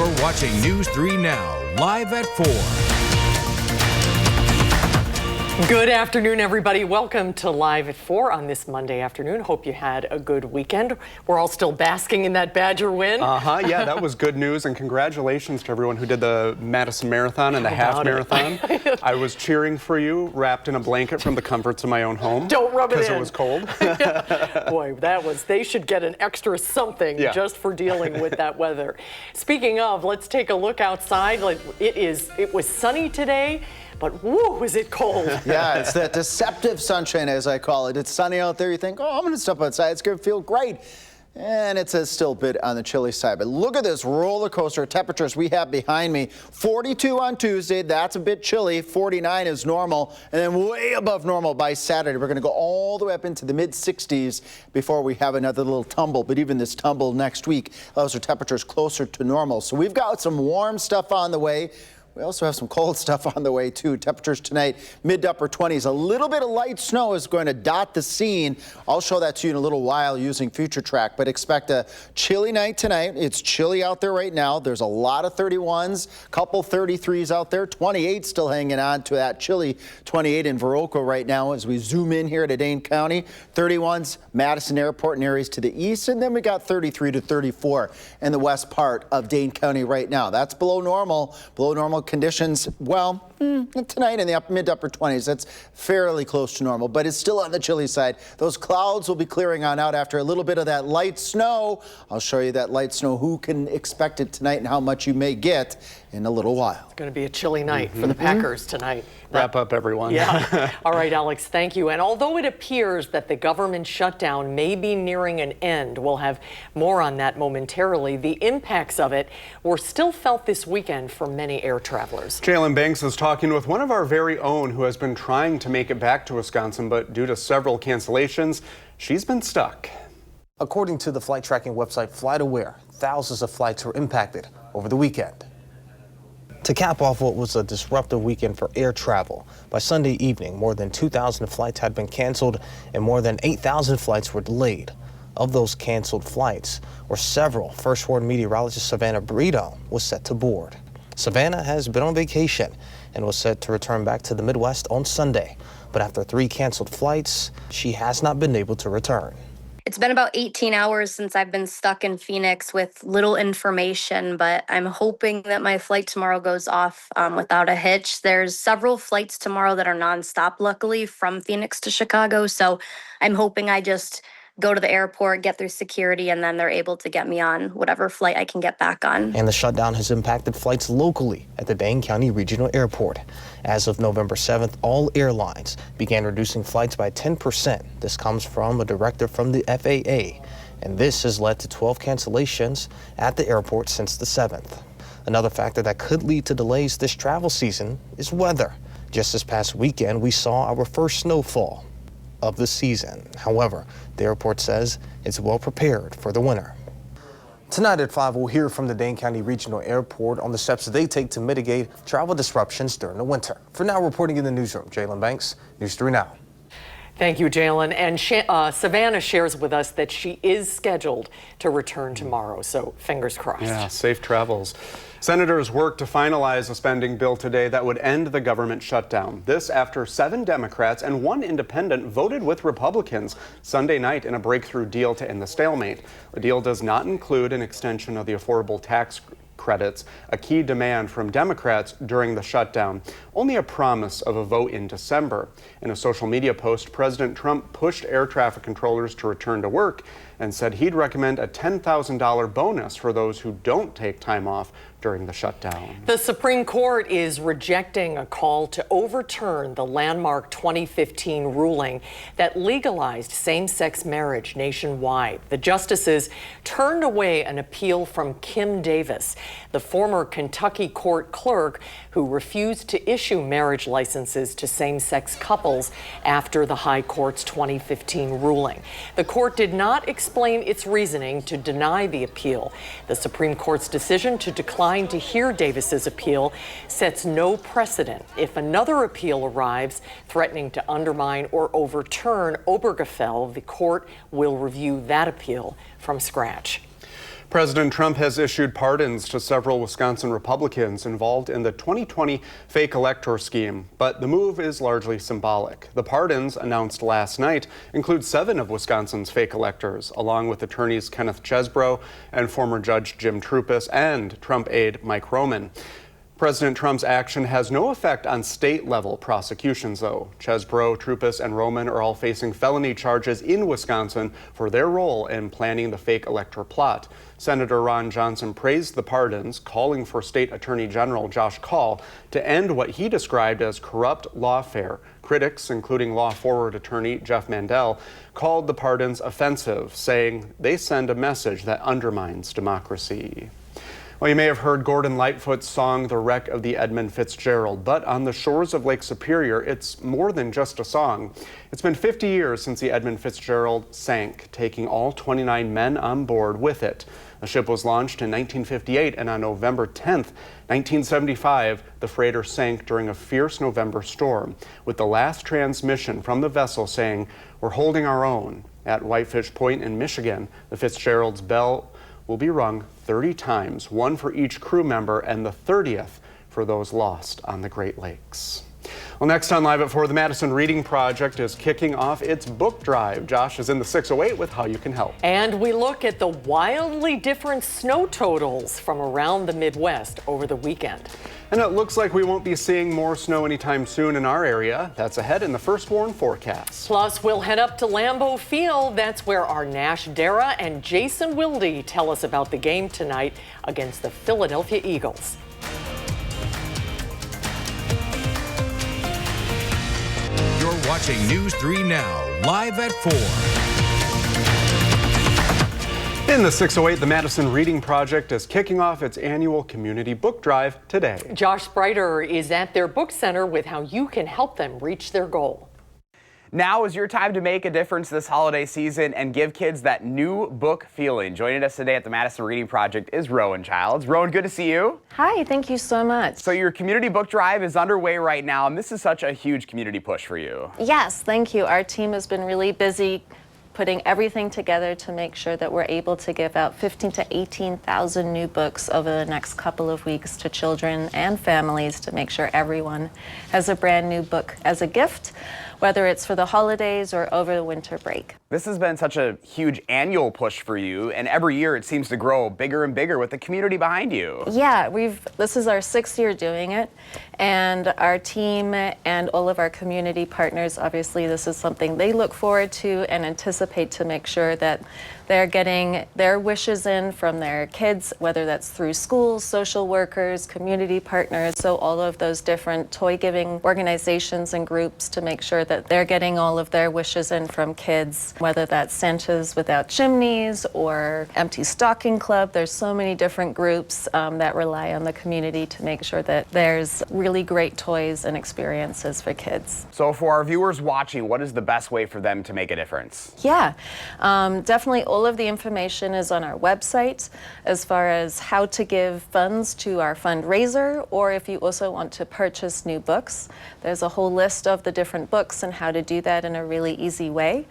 You're watching News 3 Now, live at 4. Good afternoon, everybody. Welcome to Live at 4 on this Monday afternoon. Hope you had a good weekend. We're all still basking in that Badger win. Yeah, that was good news, and congratulations to everyone who did the Madison Marathon and the half marathon. I was cheering for you, wrapped in a blanket from the comforts of my own home. Don't rub it in. Because it was cold. Boy, they should get an extra something just for dealing with that weather. Speaking of, let's take a look outside. It was sunny today, but woo, is it cold. Yeah, it's that deceptive sunshine, as I call it. It's sunny out there. You think, oh, I'm going to step outside. It's going to feel great. And it's still a bit on the chilly side. But look at this roller coaster temperatures we have behind me. 42 on Tuesday. That's a bit chilly. 49 is normal. And then way above normal by Saturday. We're going to go all the way up into the mid-60s before we have another little tumble. But even this tumble next week, those are temperatures closer to normal. So we've got some warm stuff on the way. We also have some cold stuff on the way, too. Temperatures tonight, mid to upper 20s. A little bit of light snow is going to dot the scene. I'll show that to you in a little while using Future Track, but expect a chilly night tonight. It's chilly out there right now. There's a lot of 31s, couple 33s out there. 28 still hanging on to that chilly 28 in Viroqua right now as we zoom in here to Dane County. 31s, Madison Airport and areas to the east, and then we got 33 to 34 in the west part of Dane County right now. That's below normal conditions. Well, tonight in the mid to upper 20s, that's fairly close to normal, but it's still on the chilly side. Those clouds will be clearing on out after a little bit of that light snow. I'll show you that light snow, who can expect it tonight and how much you may get in a little while. It's going to be a chilly night for the Packers tonight. Wrap up, everyone. Yeah. All right, Alex, thank you. And although it appears that the government shutdown may be nearing an end, we'll have more on that momentarily, the impacts of it were still felt this weekend for many air travelers. Jalen Banks is talking with one of our very own who has been trying to make it back to Wisconsin, but due to several cancellations, she's been stuck. According to the flight tracking website FlightAware, thousands of flights were impacted over the weekend. To cap off what was a disruptive weekend for air travel, by Sunday evening, more than 2,000 flights had been canceled and more than 8,000 flights were delayed. Of those canceled flights were several First Ward meteorologist Savannah Brito was set to board. Savannah has been on vacation and was set to return back to the Midwest on Sunday. But after 3 canceled flights, she has not been able to return. It's been about 18 hours since I've been stuck in Phoenix with little information, but I'm hoping that my flight tomorrow goes off without a hitch. There's several flights tomorrow that are nonstop, luckily, from Phoenix to Chicago. So I'm hoping I just go to the airport, get through security, and then they're able to get me on whatever flight I can get back on. And the shutdown has impacted flights locally at the Dane County Regional Airport. As of November 7th, all airlines began reducing flights by 10%. This comes from a directive from the FAA, and this has led to 12 cancellations at the airport since the 7th. Another factor that could lead to delays this travel season is weather. Just this past weekend, we saw our first snowfall of the season. However, the airport says it's well prepared for the winter. Tonight at 5, we'll hear from the Dane County Regional Airport on the steps they take to mitigate travel disruptions during the winter. For now, reporting in the newsroom, Jalen Banks, News 3 Now. Thank you, Jalen. And Savannah shares with us that she is scheduled to return tomorrow, so fingers crossed. Yeah, safe travels. Senators worked to finalize a spending bill today that would end the government shutdown. This after 7 Democrats and 1 independent voted with Republicans Sunday night in a breakthrough deal to end the stalemate. The deal does not include an extension of the affordable tax credits, a key demand from Democrats during the shutdown, only a promise of a vote in December. In a social media post, President Trump pushed air traffic controllers to return to work and said he'd recommend a $10,000 bonus for those who don't take time off during the shutdown. The Supreme Court is rejecting a call to overturn the landmark 2015 ruling that legalized same-sex marriage nationwide. The justices turned away an appeal from Kim Davis, the former Kentucky court clerk who refused to issue marriage licenses to same-sex couples after the High Court's 2015 ruling. The court did not explain its reasoning to deny the appeal. The Supreme Court's decision to decline to hear Davis's appeal sets no precedent. If another appeal arrives threatening to undermine or overturn Obergefell, the court will review that appeal from scratch. President Trump has issued pardons to several Wisconsin Republicans involved in the 2020 fake elector scheme, but the move is largely symbolic. The pardons, announced last night, include 7 of Wisconsin's fake electors, along with attorneys Kenneth Chesbrough and former Judge Jim Troupis and Trump aide Mike Roman. President Trump's action has no effect on state-level prosecutions, though. Chesbrough, Troupis, and Roman are all facing felony charges in Wisconsin for their role in planning the fake elector plot. Senator Ron Johnson praised the pardons, calling for State Attorney General Josh Kaul to end what he described as corrupt lawfare. Critics, including Law Forward attorney Jeff Mandel, called the pardons offensive, saying they send a message that undermines democracy. Well, you may have heard Gordon Lightfoot's song, The Wreck of the Edmund Fitzgerald, but on the shores of Lake Superior, it's more than just a song. It's been 50 years since the Edmund Fitzgerald sank, taking all 29 men on board with it. The ship was launched in 1958, and on November 10th, 1975, the freighter sank during a fierce November storm, with the last transmission from the vessel saying, "We're holding our own." At Whitefish Point in Michigan, the Fitzgerald's bell will be rung 30 times, one for each crew member and the 30th for those lost on the Great Lakes. Well, next on Live at 4, the Madison Reading Project is kicking off its book drive. Josh is in the 608 with how you can help. And we look at the wildly different snow totals from around the Midwest over the weekend. And it looks like we won't be seeing more snow anytime soon in our area. That's ahead in the First Warn forecast. Plus, we'll head up to Lambeau Field. That's where our Nash Dara and Jason Wilde tell us about the game tonight against the Philadelphia Eagles. You're watching News 3 Now, live at 4. In the 608, the Madison Reading Project is kicking off its annual community book drive today. Josh Spreiter is at their book center with how you can help them reach their goal. Now is your time to make a difference this holiday season and give kids that new book feeling. Joining us today at the Madison Reading Project is Rowan Childs. Rowan, good to see you. Hi, thank you so much. So your community book drive is underway right now, and this is such a huge community push for you. Yes, thank you. Our team has been really busy putting everything together to make sure that we're able to give out 15,000 to 18,000 new books over the next couple of weeks to children and families to make sure everyone has a brand new book as a gift, whether it's for the holidays or over the winter break. This has been such a huge annual push for you, and every year it seems to grow bigger and bigger with the community behind you. Yeah, this is our 6th year doing it, and our team and all of our community partners, obviously this is something they look forward to and anticipate to make sure that they're getting their wishes in from their kids, whether that's through schools, social workers, community partners, so all of those different toy-giving organizations and groups to make sure that they're getting all of their wishes in from kids, whether that's Santa's Without Chimneys or Empty Stocking Club. There's so many different groups that rely on the community to make sure that there's really great toys and experiences for kids. So for our viewers watching, what is the best way for them to make a difference? Yeah, definitely all of the information is on our website as far as how to give funds to our fundraiser, or if you also want to purchase new books. There's a whole list of the different books and how to do that in a really easy way.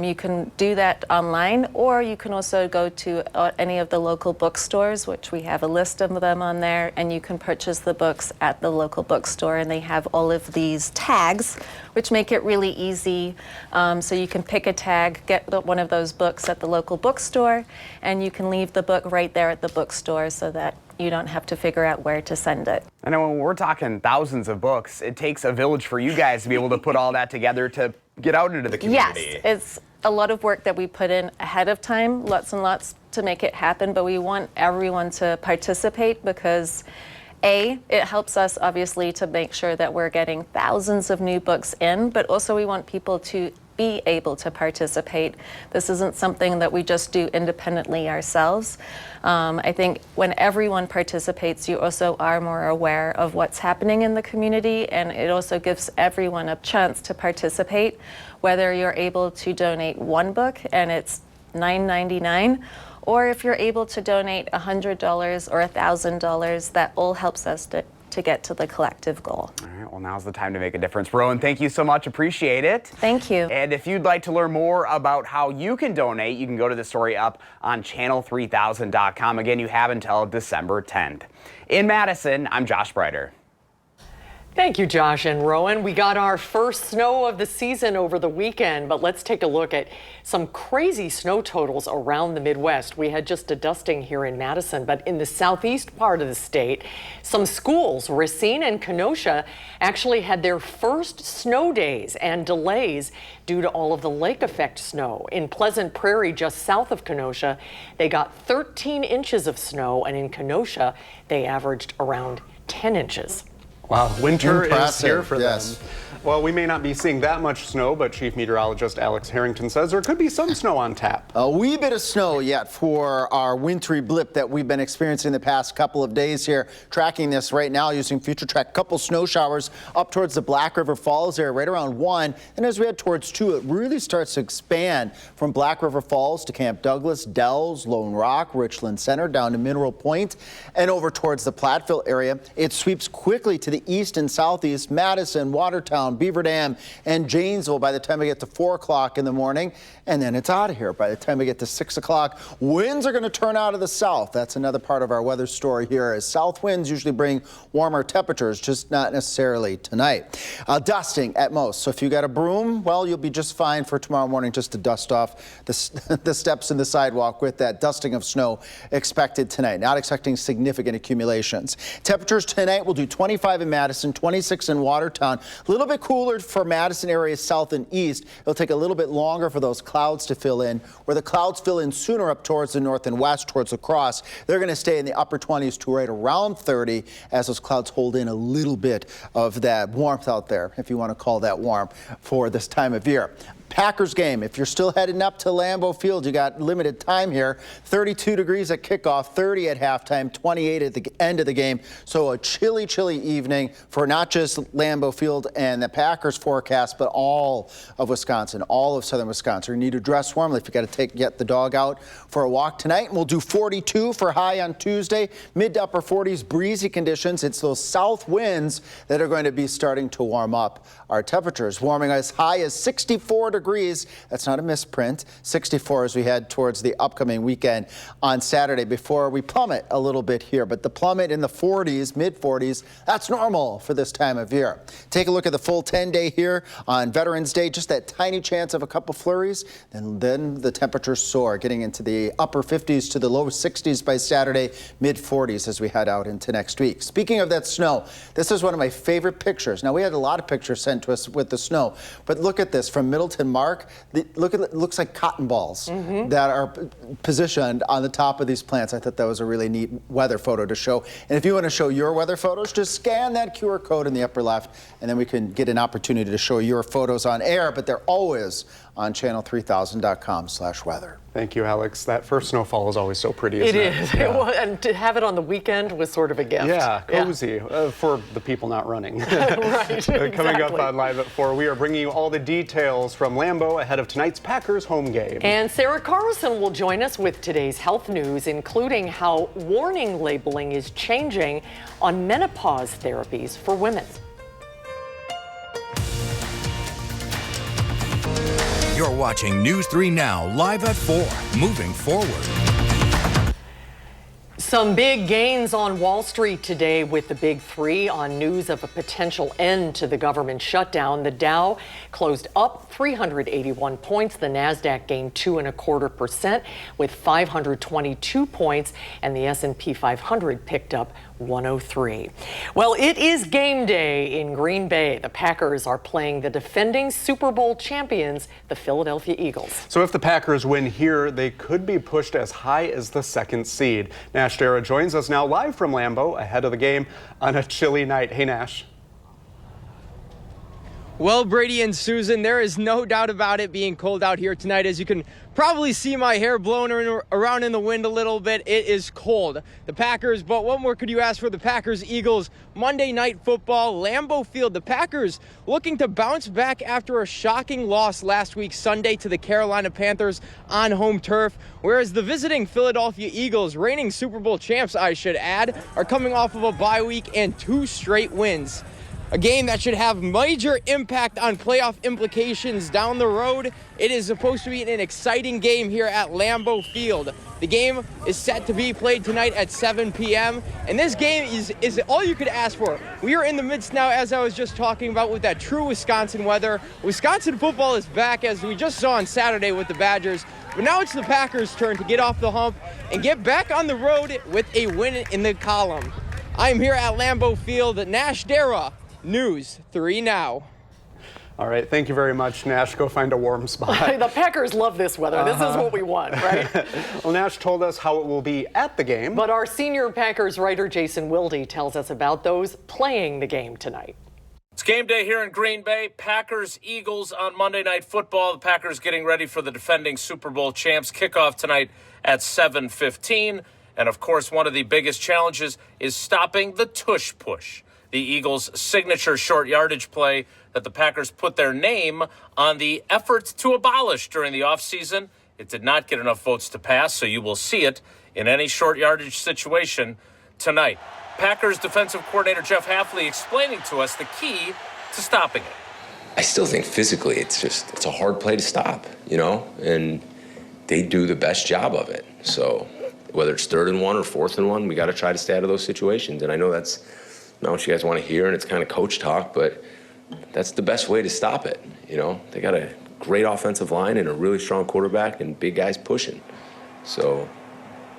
You can do that online, or you can also go to any of the local bookstores, which we have a list of them on there, and you can purchase the books at the local bookstore, and they have all of these tags, which make it really easy. So you can pick a tag, get one of those books at the local bookstore, and you can leave the book right there at the bookstore so that you don't have to figure out where to send it. I know when we're talking thousands of books, it takes a village for you guys to be able to put all that together to get out into the community. Yes, it's a lot of work that we put in ahead of time, lots and lots to make it happen, but we want everyone to participate because it helps us obviously to make sure that we're getting thousands of new books in, but also we want people to be able to participate. This isn't something that we just do independently ourselves. I think when everyone participates, you also are more aware of what's happening in the community, and it also gives everyone a chance to participate, whether you're able to donate one book and it's $9.99, or if you're able to donate $100 or $1,000, that all helps us to to get to the collective goal. All right, well, now's the time to make a difference. Rowan, thank you so much. Appreciate it. Thank you. And if you'd like to learn more about how you can donate, you can go to the story up on channel3000.com. Again, you have until December 10th. In Madison, I'm Josh Breiter. Thank you, Josh and Rowan. We got our first snow of the season over the weekend, but let's take a look at some crazy snow totals around the Midwest. We had just a dusting here in Madison, but in the southeast part of the state, some schools, Racine and Kenosha, actually had their first snow days and delays due to all of the lake effect snow. In Pleasant Prairie, just south of Kenosha, they got 13 inches of snow, and in Kenosha, they averaged around 10 inches. Wow, winter is Impressive, here for yes. them. Well, we may not be seeing that much snow, but Chief Meteorologist Alex Harrington says there could be some snow on tap. A wee bit of snow yet for our wintry blip that we've been experiencing the past couple of days here. Tracking this right now using Future Track. Couple snow showers up towards the Black River Falls area right around 1. And as we head towards 2, it really starts to expand from Black River Falls to Camp Douglas, Dells, Lone Rock, Richland Center, down to Mineral Point, and over towards the Platteville area. It sweeps quickly to the east and southeast, Madison, Watertown, Beaver Dam, and Janesville by the time we get to 4 o'clock in the morning, and then it's out of here by the time we get to 6 o'clock. Winds are going to turn out of the south. That's another part of our weather story here, as south winds usually bring warmer temperatures, just not necessarily tonight. Dusting at most. So if you got a broom, well, you'll be just fine for tomorrow morning just to dust off the steps in the sidewalk with that dusting of snow expected tonight. Not expecting significant accumulations. Temperatures tonight will do 25 in Madison, 26 in Watertown. A little bit cooler for Madison area south and east. It'll take a little bit longer for those clouds to fill in. Where the clouds fill in sooner up towards the north and west, towards La Crosse, they're going to stay in the upper 20s to right around 30 as those clouds hold in a little bit of that warmth out there, if you want to call that warm, for this time of year. Packers game, if you're still heading up to Lambeau Field, you got limited time here. 32 degrees at kickoff, 30 at halftime, 28 at the end of the game. So a chilly, chilly evening for not just Lambeau Field and the Packers forecast, but all of Wisconsin, all of southern Wisconsin. You need to dress warmly if you got to get the dog out for a walk tonight. And we'll do 42 for high on Tuesday, mid to upper 40s, breezy conditions. It's those south winds that are going to be starting to warm up our temperatures, warming as high as 64 degrees. That's not a misprint. 64 as we head towards the upcoming weekend on Saturday before we plummet a little bit here. But the plummet in the 40s, mid 40s, that's normal for this time of year. Take a look at the full 10-day here on Veterans Day. Just that tiny chance of a couple flurries. And then the temperatures soar, getting into the upper 50s to the low 60s by Saturday, mid 40s as we head out into next week. Speaking of that snow, this is one of my favorite pictures. Now, we had a lot of pictures sent to us with the snow, but look at this from Middleton Mark. Look at it, looks like cotton balls that are positioned on the top of these plants. I thought that was a really neat weather photo to show. And if you want to show your weather photos, just scan that QR code in the upper left, and then we can get an opportunity to show your photos on air, but they're always on channel3000.com/weather. Thank you, Alex. That first snowfall is always so pretty, isn't it? It is. Yeah. And to have it on the weekend was sort of a gift. Yeah, cozy for the people not running. Right, exactly. Coming up on Live at 4, we are bringing you all the details from Lambeau ahead of tonight's Packers home game. And Sarah Carlson will join us with today's health news, including how warning labeling is changing on menopause therapies for women. You're watching News 3 Now, live at 4, moving forward. Some big gains on Wall Street today with the big three on news of a potential end to the government shutdown. The Dow closed up 381 points. The Nasdaq gained 2.25% with 522 points, and the S&P 500 picked up 103. Well, it is game day in Green Bay. The Packers are playing the defending Super Bowl champions, the Philadelphia Eagles. So if the Packers win here, they could be pushed as high as the 2nd seed. Nash Dara joins us now live from Lambeau ahead of the game on a chilly night. Hey, Nash. Well, Brady and Susan, there is no doubt about it being cold out here tonight. As you can probably see my hair blowing around in the wind a little bit, it is cold. The Packers, but what more could you ask for the Packers-Eagles Monday Night Football, Lambeau Field. The Packers looking to bounce back after a shocking loss last week Sunday to the Carolina Panthers on home turf, whereas the visiting Philadelphia Eagles, reigning Super Bowl champs I should add, are coming off of a bye week and 2 straight wins. A game that should have major impact on playoff implications down the road. It is supposed to be an exciting game here at Lambeau Field. The game is set to be played tonight at 7 p.m. And this game is all you could ask for. We are in the midst now, as I was just talking about, with that true Wisconsin weather. Wisconsin football is back, as we just saw on Saturday with the Badgers. But now it's the Packers' turn to get off the hump and get back on the road with a win in the column. I am here at Lambeau Field. Nash Dara, News 3 Now. All right, thank you very much, Nash. Go find a warm spot. The Packers love this weather. This is what we want, right? Well, Nash told us how it will be at the game. But our senior Packers writer, Jason Wilde, tells us about those playing the game tonight. It's game day here in Green Bay. Packers-Eagles on Monday Night Football. The Packers getting ready for the defending Super Bowl champs. Kickoff tonight at 7:15. And, of course, one of the biggest challenges is stopping the tush push, the Eagles' signature short yardage play that the Packers put their name on the effort to abolish during the offseason. It did not get enough votes to pass, so you will see it in any short yardage situation tonight. Packers defensive coordinator Jeff Hafley explaining to us the key to stopping it. I still think physically it's a hard play to stop, and they do the best job of it. So whether it's 3rd and 1 or 4th and 1, we got to try to stay out of those situations. And I know that's not what you guys want to hear, and it's kind of coach talk, but that's the best way to stop it. They got a great offensive line and a really strong quarterback and big guys pushing. So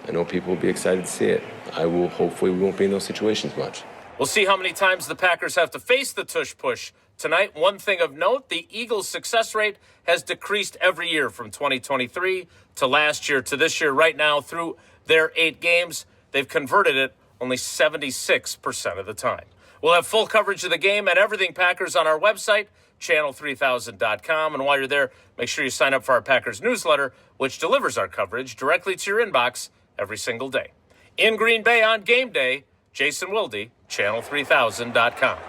I know people will be excited to see it. Hopefully we won't be in those situations much. We'll see how many times the Packers have to face the tush push tonight. One thing of note, the Eagles' success rate has decreased every year from 2023 to last year to this year. Right now, through their 8 games, they've converted it only 76% of the time. We'll have full coverage of the game and everything Packers on our website, channel3000.com. And while you're there, make sure you sign up for our Packers newsletter, which delivers our coverage directly to your inbox every single day. In Green Bay on game day, Jason Wilde, channel3000.com.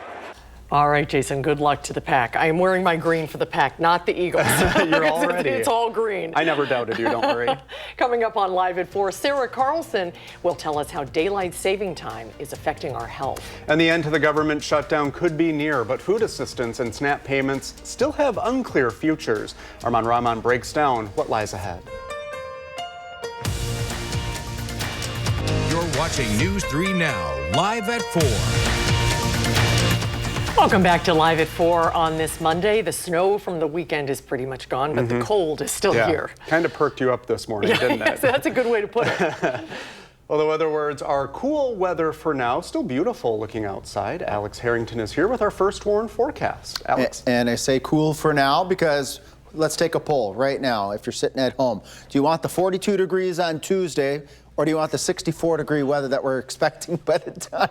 All right, Jason, good luck to the Pack. I am wearing my green for the Pack, not the Eagles. You're all ready. It's all green. I never doubted you, don't worry. Coming up on Live at 4, Sarah Carlson will tell us how daylight saving time is affecting our health. And the end to the government shutdown could be near, but food assistance and SNAP payments still have unclear futures. Arman Rahman breaks down what lies ahead. You're watching News 3 Now, Live at 4. Welcome back to Live at 4 on this Monday. The snow from the weekend is pretty much gone, but the cold is still here. Kind of perked you up this morning, didn't it? That's a good way to put it. Well, the weather words are cool weather for now. Still beautiful looking outside. Alex Harrington is here with our first warn forecast. Alex. And I say cool for now because let's take a poll right now. If you're sitting at home, do you want the 42 degrees on Tuesday, or do you want the 64-degree weather that we're expecting by the time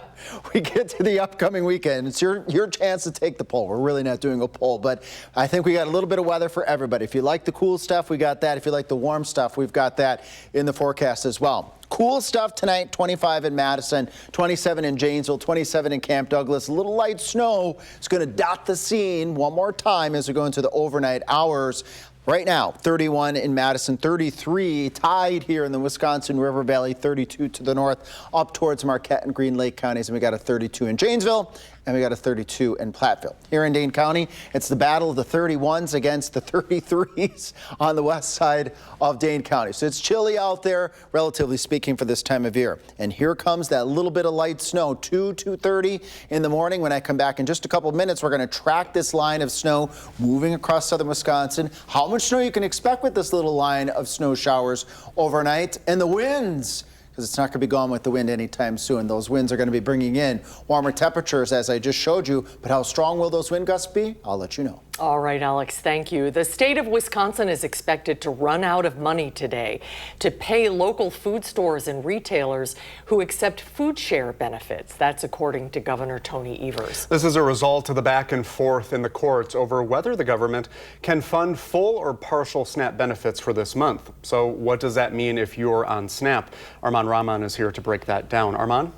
we get to the upcoming weekend? It's your chance to take the poll. We're really not doing a poll, but I think we got a little bit of weather for everybody. If you like the cool stuff, we got that. If you like the warm stuff, we've got that in the forecast as well. Cool stuff tonight, 25 in Madison, 27 in Janesville, 27 in Camp Douglas. A little light snow is going to dot the scene one more time as we go into the overnight hours. Right now, 31 in Madison, 33 tied here in the Wisconsin River Valley, 32 to the north, up towards Marquette and Green Lake counties, and we got a 32 in Janesville, and we got a 32 in Platteville. Here in Dane County, it's the battle of the 31s against the 33s on the west side of Dane County. So it's chilly out there, relatively speaking, for this time of year. And here comes that little bit of light snow, 2:30 in the morning. When I come back in just a couple of minutes, we're going to track this line of snow moving across southern Wisconsin. How much snow you can expect with this little line of snow showers overnight, and the winds, because it's not going to be gone with the wind anytime soon. Those winds are going to be bringing in warmer temperatures, as I just showed you, but how strong will those wind gusts be? I'll let you know. All right, Alex, thank you. The state of Wisconsin is expected to run out of money today to pay local food stores and retailers who accept food share benefits. That's according to Governor Tony Evers. This is a result of the back and forth in the courts over whether the government can fund full or partial SNAP benefits for this month. So what does that mean if you're on SNAP? Arman Rahman is here to break that down. Arman?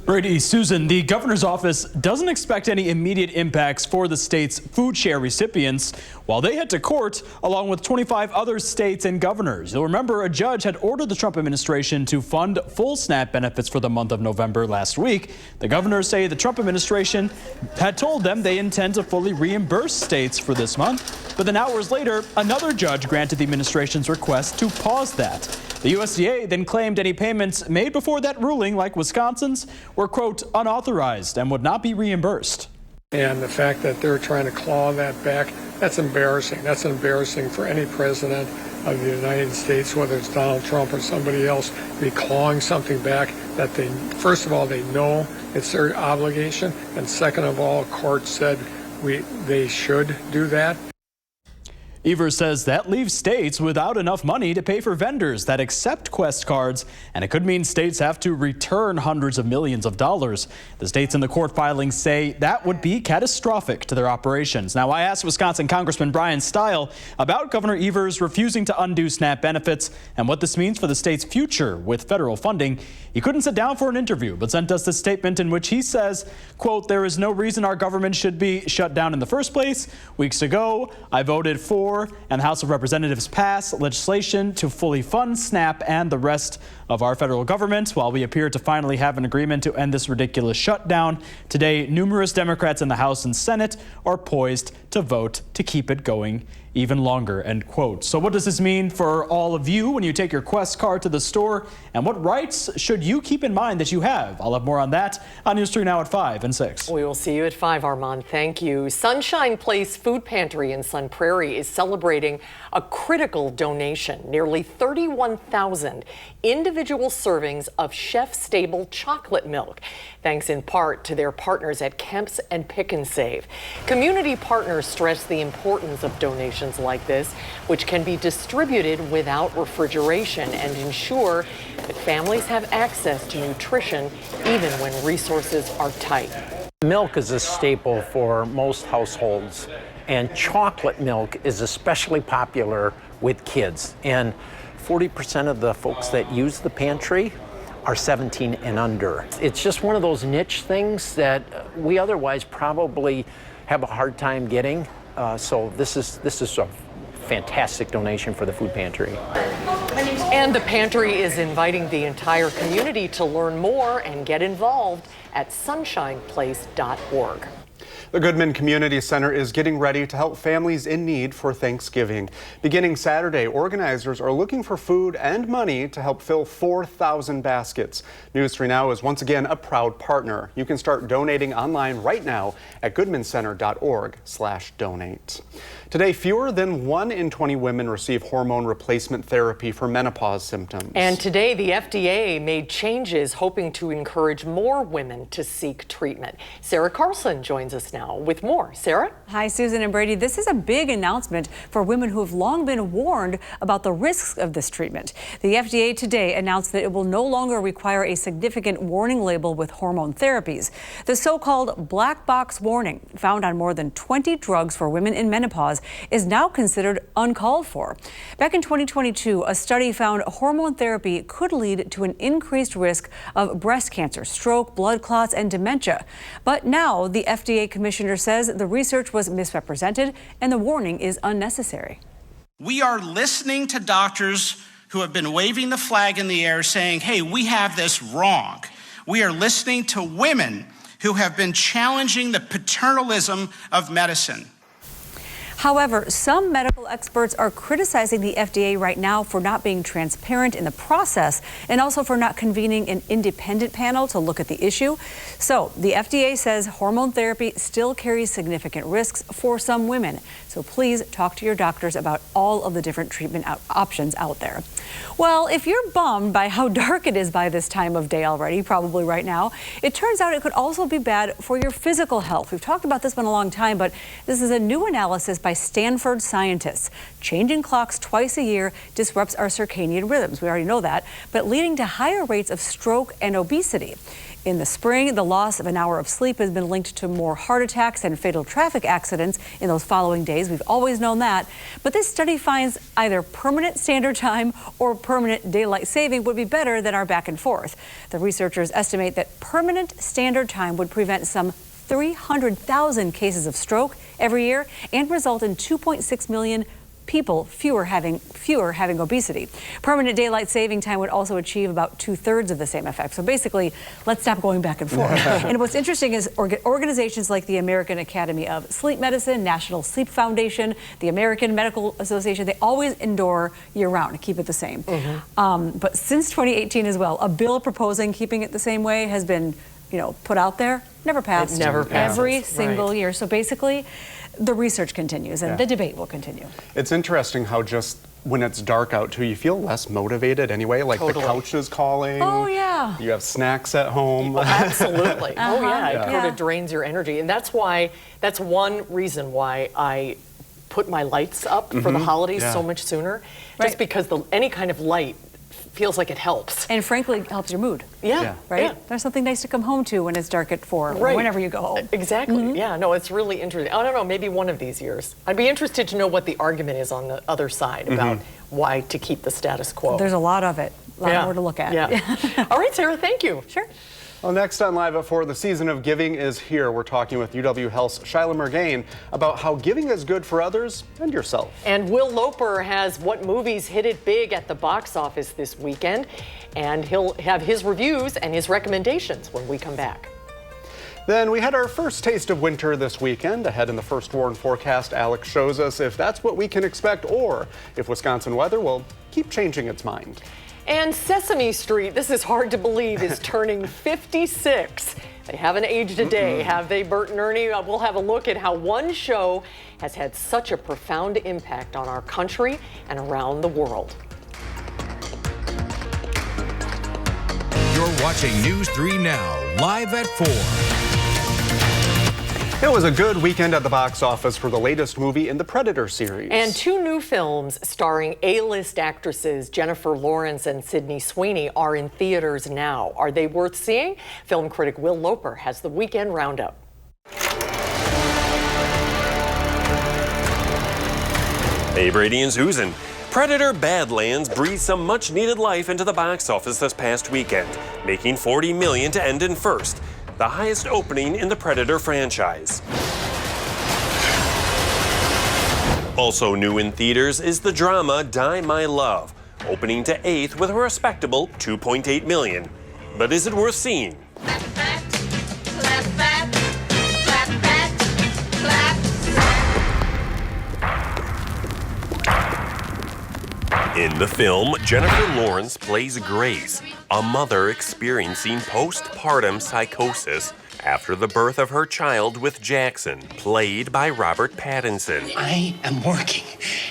Brady, Susan, the governor's office doesn't expect any immediate impacts for the state's food share recipients while they head to court along with 25 other states and governors. You'll remember a judge had ordered the Trump administration to fund full SNAP benefits for the month of November last week. The governors say the Trump administration had told them they intend to fully reimburse states for this month. But then hours later, another judge granted the administration's request to pause that. The USDA then claimed any payments made before that ruling, like Wisconsin's, were, quote, unauthorized and would not be reimbursed. And the fact that they're trying to claw that back, that's embarrassing. That's embarrassing for any president of the United States, whether it's Donald Trump or somebody else, to be clawing something back that they, first of all, they know it's their obligation. And second of all, court said they should do that. Evers says that leaves states without enough money to pay for vendors that accept Quest cards, and it could mean states have to return hundreds of millions of dollars. The states in the court filings say that would be catastrophic to their operations. Now, I asked Wisconsin Congressman Brian Stile about Governor Evers refusing to undo SNAP benefits and what this means for the state's future with federal funding. He couldn't sit down for an interview, but sent us this statement in which he says, quote, "There is no reason our government should be shut down in the first place. Weeks ago, I voted for and the House of Representatives passed legislation to fully fund SNAP and the rest of our federal government. While we appear to finally have an agreement to end this ridiculous shutdown, today numerous Democrats in the House and Senate are poised to vote to keep it going even longer," end quote. So what does this mean for all of you when you take your Quest card to the store? And what rights should you keep in mind that you have? I'll have more on that on News 3 Now at 5 and 6. We will see you at 5, Armand. Thank you. Sunshine Place Food Pantry in Sun Prairie is celebrating a critical donation. Nearly 31,000 individual servings of chef-stable chocolate milk, thanks in part to their partners at Kemp's and Pick and Save. Community partners stress the importance of donations like this, which can be distributed without refrigeration and ensure that families have access to nutrition even when resources are tight. Milk is a staple for most households, and chocolate milk is especially popular with kids. And 40% of the folks that use the pantry are 17 and under. It's just one of those niche things that we otherwise probably have a hard time getting. So this is a fantastic donation for the food pantry. And the pantry is inviting the entire community to learn more and get involved at sunshineplace.org. The Goodman Community Center is getting ready to help families in need for Thanksgiving. Beginning Saturday, organizers are looking for food and money to help fill 4,000 baskets. News 3 Now is once again a proud partner. You can start donating online right now at goodmancenter.org/donate. Today, fewer than 1 in 20 women receive hormone replacement therapy for menopause symptoms. And today, the FDA made changes hoping to encourage more women to seek treatment. Sarah Carlson joins us now with more. Sarah? Hi, Susan and Brady. This is a big announcement for women who have long been warned about the risks of this treatment. The FDA today announced that it will no longer require a significant warning label with hormone therapies. The so-called black box warning, found on more than 20 drugs for women in menopause, is now considered uncalled for. Back in 2022, a study found hormone therapy could lead to an increased risk of breast cancer, stroke, blood clots, and dementia. But now the FDA commissioner says the research was misrepresented and the warning is unnecessary. We are listening to doctors who have been waving the flag in the air saying, hey, we have this wrong. We are listening to women who have been challenging the paternalism of medicine. However, some medical experts are criticizing the FDA right now for not being transparent in the process and also for not convening an independent panel to look at the issue. So the FDA says hormone therapy still carries significant risks for some women. So please talk to your doctors about all of the different treatment options out there. Well, if you're bummed by how dark it is by this time of day already, probably right now, it turns out it could also be bad for your physical health. We've talked about this one a long time, but this is a new analysis by Stanford scientists. Changing clocks twice a year disrupts our circadian rhythms. We already know that, but leading to higher rates of stroke and obesity. In the spring, the loss of an hour of sleep has been linked to more heart attacks and fatal traffic accidents in those following days. We've always known that. But this study finds either permanent standard time or permanent daylight saving would be better than our back and forth. The researchers estimate that permanent standard time would prevent some 300,000 cases of stroke every year and result in 2.6 million people fewer having obesity. Permanent daylight saving time would also achieve about 2/3 of the same effect. So basically, let's stop going back and forth. And what's interesting is organizations like the American Academy of Sleep Medicine, National Sleep Foundation, the American Medical Association, they always endure year-round to keep it the same. But since 2018 as well, a bill proposing keeping it the same way has been, put out there, never passed. It never passes. Every single year. So basically, the research continues and the debate will continue. It's interesting how just when it's dark out too, you feel less motivated anyway. Like the couch is calling. Oh yeah. You have snacks at home. Oh, absolutely. Oh yeah. It kind of drains your energy, and that's one reason why I put my lights up for the holidays so much sooner, just because any kind of light feels like it helps. And frankly, it helps your mood. Yeah. Right? Yeah. There's something nice to come home to when it's dark at 4 or whenever you go home. Exactly. Yeah, no, it's really interesting. I don't know, maybe one of these years. I'd be interested to know what the argument is on the other side about why to keep the status quo. There's a lot of it. A lot more to look at. Yeah. All right, Sarah, thank you. Sure. Well, next on Live at 4, the season of giving is here. We're talking with UW Health's Shyla Mergain about how giving is good for others and yourself. And Will Loper has what movies hit it big at the box office this weekend, and he'll have his reviews and his recommendations when we come back. Then we had our first taste of winter this weekend. Ahead in the first warn forecast, Alex shows us if that's what we can expect or if Wisconsin weather will keep changing its mind. And Sesame Street, this is hard to believe, is turning 56. They haven't aged a day, have they, Bert and Ernie? We'll have a look at how one show has had such a profound impact on our country and around the world. You're watching News 3 Now, live at 4. It was a good weekend at the box office for the latest movie in the Predator series. And two new films starring A-list actresses Jennifer Lawrence and Sydney Sweeney are in theaters now. Are they worth seeing? Film critic Will Loper has the weekend roundup. Hey, Brady and Susan. Predator Badlands breathed some much-needed life into the box office this past weekend, making $40 million to end in first, the highest opening in the Predator franchise. Also new in theaters is the drama Die My Love, opening to 8th with a respectable $2.8 million. But is it worth seeing? In the film, Jennifer Lawrence plays Grace, a mother experiencing postpartum psychosis after the birth of her child with Jackson, played by Robert Pattinson. I am working,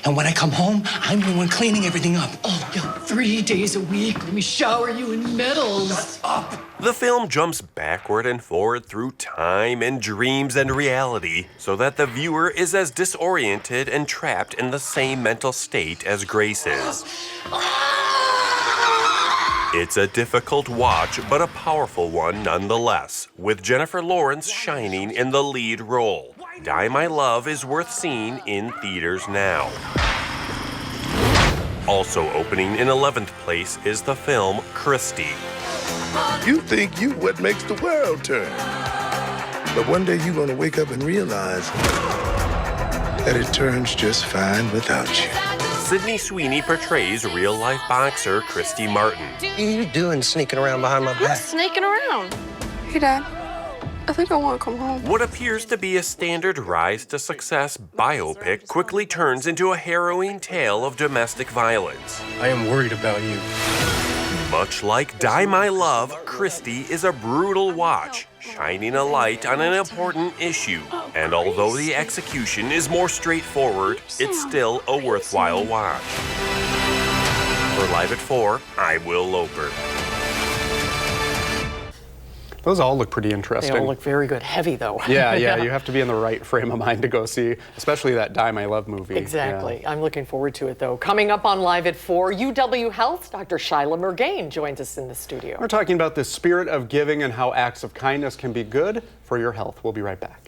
and when I come home, I'm the one cleaning everything up. Oh, yo, 3 days a week, let me shower you in medals. Shut up. The film jumps backward and forward through time and dreams and reality so that the viewer is as disoriented and trapped in the same mental state as Grace is. It's a difficult watch, but a powerful one nonetheless, with Jennifer Lawrence shining in the lead role. Die My Love is worth seeing in theaters now. Also opening in 11th place is the film Christie. You think you what makes the world turn. But one day you're gonna wake up and realize that it turns just fine without you. Sydney Sweeney portrays real-life boxer Christy Martin. What are you doing sneaking around behind my back? Sneaking around. Hey, Dad. I think I want to come home. What appears to be a standard rise to success biopic quickly turns into a harrowing tale of domestic violence. I am worried about you. Much like Die My Love, Christie is a brutal watch, shining a light on an important issue. And although the execution is more straightforward, it's still a worthwhile watch. For Live at 4, I'm Will Loper. Those all look pretty interesting. They all look very good. Heavy, though. Yeah, you have to be in the right frame of mind to go see, especially that Die My Love movie. Exactly. Yeah. I'm looking forward to it, though. Coming up on Live at 4, UW Health, Dr. Shyla Murgain joins us in the studio. We're talking about the spirit of giving and how acts of kindness can be good for your health. We'll be right back.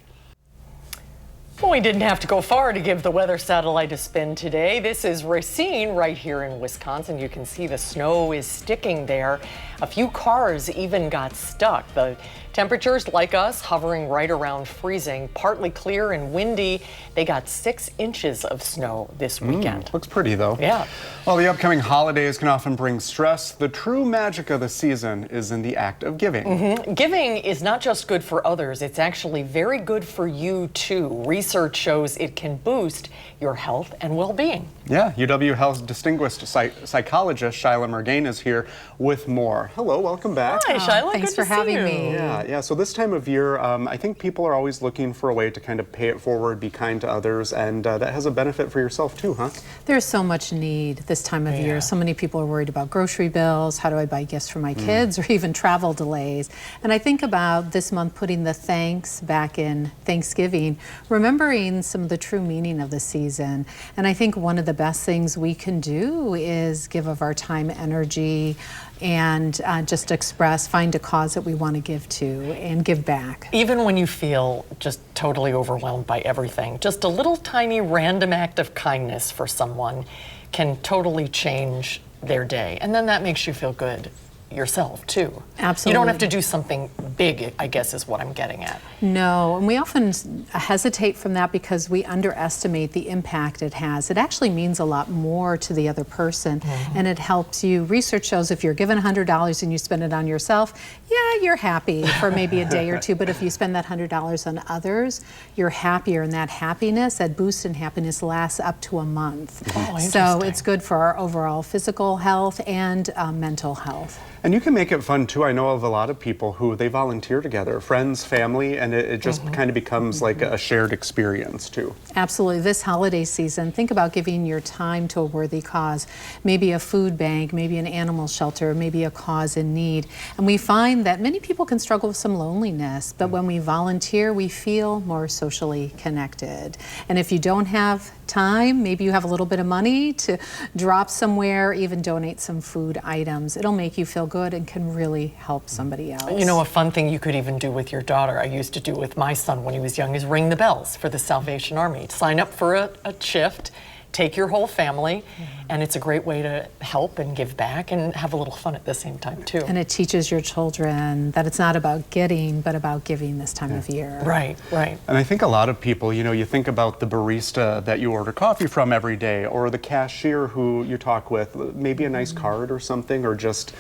Well, we didn't have to go far to give the weather satellite a spin today. This is Racine right here in Wisconsin. You can see the snow is sticking there. A few cars even got stuck. The temperatures, like us, hovering right around freezing, partly clear and windy. They got 6 inches of snow this weekend. Looks pretty, though. Yeah. Well, the upcoming holidays can often bring stress. The true magic of the season is in the act of giving. Giving is not just good for others, it's actually very good for you, too. Research shows it can boost your health and well-being. Yeah, UW Health's distinguished psychologist, Shyla Murgain, is here with more. Hello, welcome back. Hi, Shyla. Thanks Good for to see having you. me. Yeah, so this time of year, I think people are always looking for a way to kind of pay it forward, be kind to others, and that has a benefit for yourself too, huh? There's so much need this time of year. So many people are worried about grocery bills, how do I buy gifts for my kids, or even travel delays. And I think about this month putting the thanks back in Thanksgiving, remembering some of the true meaning of the season. And I think one of the best things we can do is give of our time, energy, and just find a cause that we want to give to and give back. Even when you feel just totally overwhelmed by everything, just a little tiny random act of kindness for someone can totally change their day. And then that makes you feel good yourself too. Absolutely. You don't have to do something big, I guess is what I'm getting at. No, and we often hesitate from that because we underestimate the impact it has. It actually means a lot more to the other person, and it helps you. Research shows if you're given $100 and you spend it on yourself, yeah, you're happy for maybe a day or two, but if you spend that $100 on others, you're happier, and that happiness, that boost in happiness lasts up to a month. So it's good for our overall physical health and mental health. And you can make it fun too. I know of a lot of people who they volunteer together, friends, family, and it just kind of becomes like a shared experience too. Absolutely. This holiday season, think about giving your time to a worthy cause. Maybe a food bank, maybe an animal shelter, maybe a cause in need. And we find that many people can struggle with some loneliness, but when we volunteer, we feel more socially connected. And if you don't have time, maybe you have a little bit of money to drop somewhere, even donate some food items. It'll make you feel good and can really help somebody else. You know, a fun thing you could even do with your daughter, I used to do with my son when he was young, is ring the bells for the Salvation Army. Sign up for a shift, take your whole family, and it's a great way to help and give back and have a little fun at the same time too. And it teaches your children that it's not about getting, but about giving this time of year. Right, right. And I think a lot of people, you know, you think about the barista that you order coffee from every day, or the cashier who you talk with, maybe a nice card or something, or just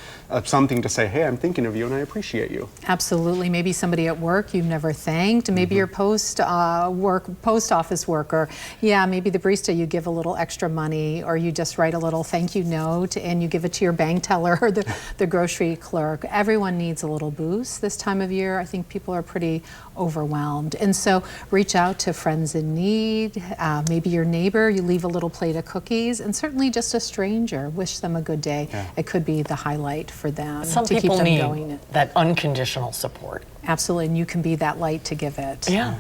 something to say, hey, I'm thinking of you and I appreciate you. Absolutely. Maybe somebody at work you've never thanked. Maybe your post office worker. Yeah, maybe the barista, you give a little extra money, or you just write a little thank you note and you give it to your bank teller or the grocery clerk. Everyone needs a little boost this time of year. I think people are pretty overwhelmed. And so reach out to friends in need, maybe your neighbor, you leave a little plate of cookies, and certainly just a stranger, wish them a good day. It could be the highlight for them Some to keep people them need going. that unconditional support. Absolutely, and you can be that light to give it. Yeah.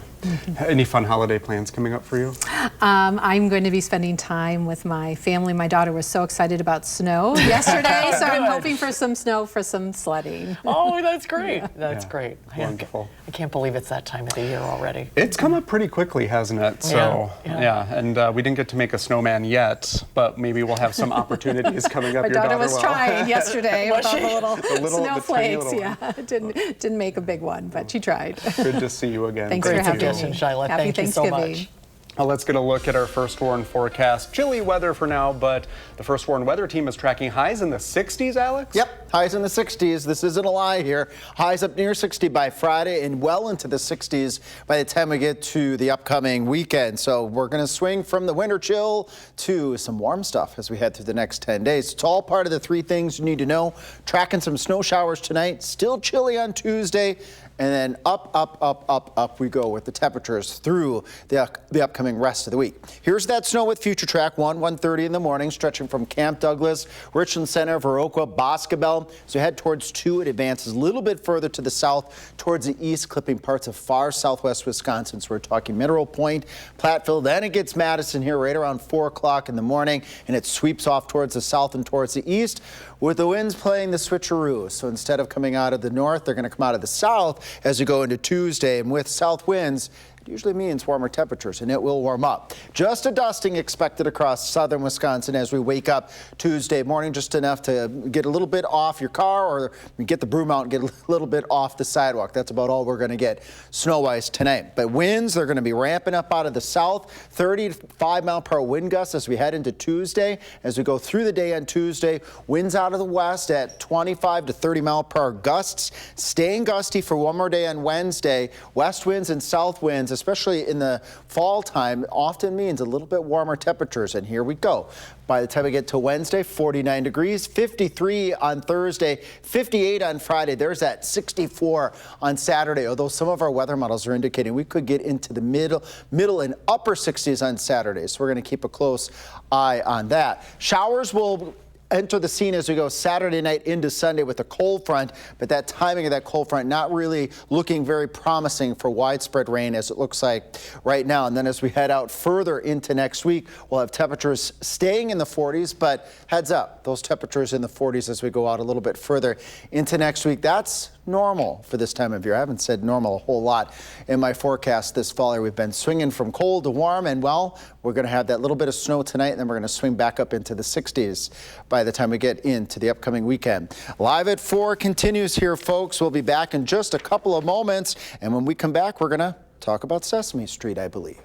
Any fun holiday plans coming up for you? I'm going to be spending time with my family. My daughter was so excited about snow yesterday, so I'm hoping for some snow for some sledding. Oh, that's great. That's great. Wonderful. I can't believe it's that time of the year already. It's come up pretty quickly, hasn't it? So, and we didn't get to make a snowman yet, but maybe we'll have some opportunities coming up. My daughter was trying yesterday with all the little snowflakes. Yeah, didn't make a big one, but she tried. Good to see you again. Thanks for having me. Shyla. Happy Thank you so Thanksgiving. much. Well, let's get a look at our first warn forecast. Chilly weather for now, but the first warn weather team is tracking highs in the 60s, Alex? Yep, highs in the 60s. This isn't a lie here. Highs up near 60 by Friday and well into the 60s by the time we get to the upcoming weekend. So we're going to swing from the winter chill to some warm stuff as we head through the next 10 days. It's all part of the 3 things you need to know. Tracking some snow showers tonight, still chilly on Tuesday, and then up we go with the temperatures through the upcoming rest of the week. Here's that snow with Future Track 1:30 in the morning, stretching from Camp Douglas, Richland Center, Viroqua, Boscobel. So head towards 2, it advances a little bit further to the south towards the east, clipping parts of far southwest Wisconsin. So we're talking Mineral Point, Platteville. Then it gets Madison here right around 4 o'clock in the morning, and it sweeps off towards the south and towards the east, with the winds playing the switcheroo. So instead of coming out of the north, they're going to come out of the south as we go into Tuesday. And with south winds, it usually means warmer temperatures, and it will warm up. Just a dusting expected across southern Wisconsin as we wake up Tuesday morning, just enough to get a little bit off your car, or get the broom out and get a little bit off the sidewalk. That's about all we're going to get snow-wise tonight. But winds, they're going to be ramping up out of the south, 35-mile-per-hour wind gusts as we head into Tuesday. As we go through the day on Tuesday, winds out of the west at 25 to 30-mile-per-hour gusts, staying gusty for one more day on Wednesday. West winds and south winds, especially in the fall time, often means a little bit warmer temperatures. And here we go. By the time we get to Wednesday, 49 degrees, 53 on Thursday, 58 on Friday. There's that 64 on Saturday, although some of our weather models are indicating we could get into the middle and upper 60s on Saturday. So we're going to keep a close eye on that. Showers will enter the scene as we go Saturday night into Sunday with a cold front, but that timing of that cold front not really looking very promising for widespread rain as it looks like right now. And then as we head out further into next week, we'll have temperatures staying in the 40s, but heads up, those temperatures in the 40s as we go out a little bit further into next week. That's normal for this time of year. I haven't said normal a whole lot in my forecast this fall. We've been swinging from cold to warm, and well, we're going to have that little bit of snow tonight, and then we're going to swing back up into the 60s by the time we get into the upcoming weekend. Live at 4 continues here, folks. We'll be back in just a couple of moments, and when we come back, we're going to talk about Sesame Street, I believe.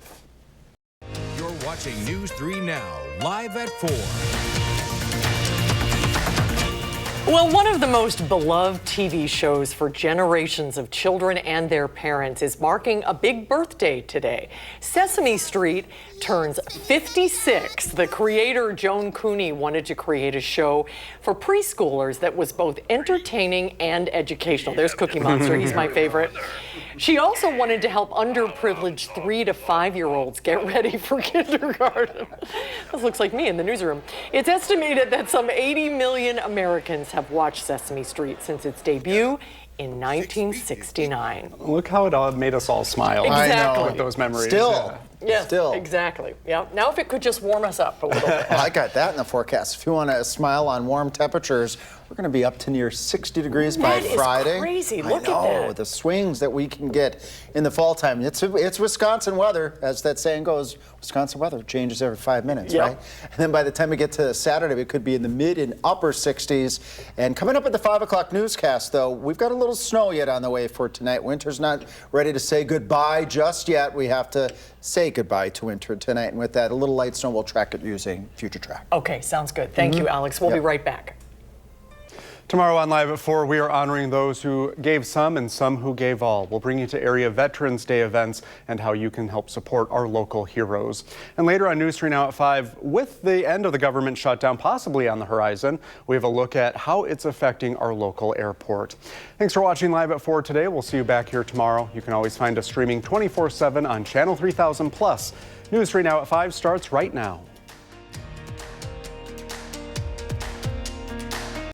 You're watching News 3 Now, live at 4. Well, one of the most beloved TV shows for generations of children and their parents is marking a big birthday today. Sesame Street turns 56. The creator, Joan Cooney, wanted to create a show for preschoolers that was both entertaining and educational. There's Cookie Monster. He's my favorite. She also wanted to help underprivileged 3 to 5-year-olds get ready for kindergarten. This looks like me in the newsroom. It's estimated that some 80 million Americans have watched Sesame Street since its debut in 1969. Look how it made us all smile. Exactly. With those memories. Yeah, exactly. Yeah. Now if it could just warm us up a little bit. I got that in the forecast. If you want to smile on warm temperatures, we're going to be up to near 60 degrees by Friday. That is crazy. Look at that. The swings that we can get in the fall time. It's Wisconsin weather, as that saying goes. Wisconsin weather changes every 5 minutes, right? And then by the time we get to Saturday, we could be in the mid and upper 60s. And coming up at the 5 o'clock newscast, though, we've got a little snow yet on the way for tonight. Winter's not ready to say goodbye just yet. We have to say goodbye to winter tonight. And with that, a little light snow, we'll track it using Future Track. Okay, sounds good. Thank you, Alex. We'll be right back. Tomorrow on Live at 4, we are honoring those who gave some and some who gave all. We'll bring you to area Veterans Day events and how you can help support our local heroes. And later on News 3 Now at 5, with the end of the government shutdown possibly on the horizon, we have a look at how it's affecting our local airport. Thanks for watching Live at 4 today. We'll see you back here tomorrow. You can always find us streaming 24/7 on Channel 3000+. News 3 Now at 5 starts right now.